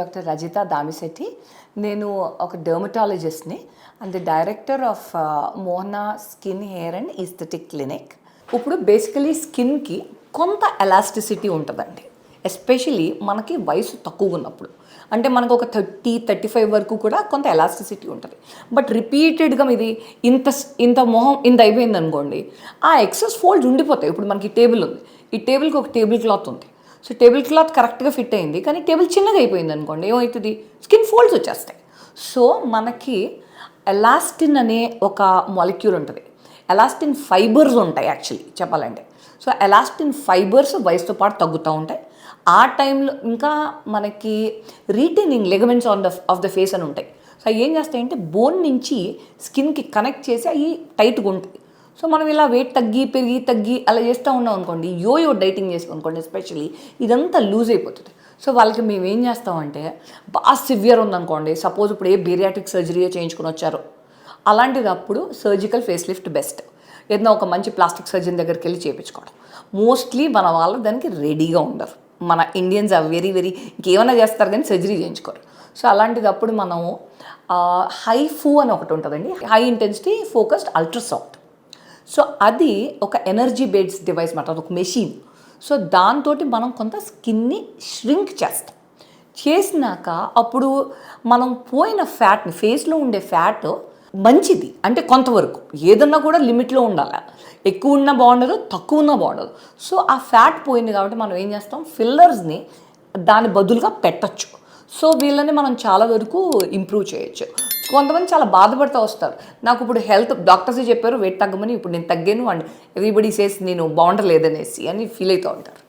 Dr. Rajetha Damisetty. నేను ఒక డెర్మటాలజిస్ట్ని and the director of Mohana skin hair and aesthetic clinic. ఇప్పుడు బేసికలీ స్కిన్కి కొంత ఎలాస్టిసిటీ ఉంటుందండి, ఎస్పెషలీ మనకి వయసు తక్కువ ఉన్నప్పుడు. అంటే మనకు ఒక 30-35 వరకు కూడా కొంత ఎలాస్టిసిటీ ఉంటుంది. బట్ రిపీటెడ్గా ఇది ఇంత మొహం ఇంత అయిపోయింది అనుకోండి, ఆ ఎక్సెస్ ఫోల్డ్స్ ఉండిపోతాయి. ఇప్పుడు మనకి టేబుల్ ఉంది, ఈ టేబుల్కి ఒక టేబుల్ క్లాత్ ఉంది. సో టేబుల్ క్లాత్ కరెక్ట్గా ఫిట్ అయింది, కానీ టేబుల్ చిన్నగా అయిపోయింది అనుకోండి, ఏమవుతుంది, స్కిన్ ఫోల్డ్స్ వచ్చేస్తాయి. సో మనకి ఎలాస్టిన్ అనే ఒక మాలిక్యూల్ ఉంటుంది. ఎలాస్టిన్ ఫైబర్స్ ఉంటాయి యాక్చువల్లీ చెప్పాలంటే. సో ఎలాస్టిన్ ఫైబర్స్ వయసుతో పాటు తగ్గుతూ ఉంటాయి. ఆ టైంలో ఇంకా మనకి retaining ligaments of the face అని ఉంటాయి. సో అవి ఏం చేస్తాయంటే బోన్ నుంచి స్కిన్కి కనెక్ట్ చేసి అవి టైట్గా ఉంటాయి. సో మనం ఇలా వెయిట్ తగ్గి అలా చేస్తూ ఉన్నాం అనుకోండి, యోయో డైటింగ్ చేసాం అనుకోండి ఎస్పెషల్లీ, ఇదంతా లూజ్ అయిపోతుంది. సో వాళ్ళకి మేము ఏం చేస్తామంటే, బాగా సివియర్ ఉందనుకోండి, సపోజ్ ఇప్పుడు ఏ బేరియాట్రిక్ సర్జరీ చేయించుకుని వచ్చారో, అలాంటిది అప్పుడు సర్జికల్ ఫేస్ లిఫ్ట్ బెస్ట్. ఏదైనా ఒక మంచి ప్లాస్టిక్ సర్జన్ దగ్గరికి వెళ్ళి చేయించుకోవడం. మోస్ట్లీ మన వాళ్ళు దానికి రెడీగా ఉండరు. మన ఇండియన్స్ ఆర్ వెరీ ఇంకేమైనా చేస్తారు కానీ సర్జరీ చేయించుకోరు. సో అలాంటిది అప్పుడు మనం హైఫూ అని ఒకటి ఉంటుందండి, high intensity focused ultrasound. So అది ఒక ఎనర్జీ బేస్డ్ డివైస్ మాట, ఒక మెషిన్. సో దాంతో మనం కొంత స్కిన్ని ష్రింక్ చేస్తాం. చేసినాక అప్పుడు మనం పోయిన ఫ్యాట్ని, ఫేస్లో ఉండే ఫ్యాట్ మంచిది అంటే కొంతవరకు, ఏదన్నా కూడా లిమిట్లో ఉండాలి. ఎక్కువ ఉన్నా బాగుండదు, తక్కువ ఉన్నా బాగుండదు. సో ఆ ఫ్యాట్ పోయింది కాబట్టి మనం ఏం చేస్తాం, ఫిల్లర్స్ని దాని బదులుగా పెట్టచ్చు. సో వీళ్ళని మనం చాలా వరకు ఇంప్రూవ్ చేయొచ్చు. కొంతమంది చాలా బాధపడుతూ వస్తారు, నాకు ఇప్పుడు హెల్త్ డాక్టర్సే చెప్పారు వెయిట్ తగ్గమని, ఇప్పుడు నేను తగ్గాను అండ్ ఎవ్రీబడి సేస్ నేను బాగుండలేదనేసి అని ఫీల్ అవుతూ ఉంటారు.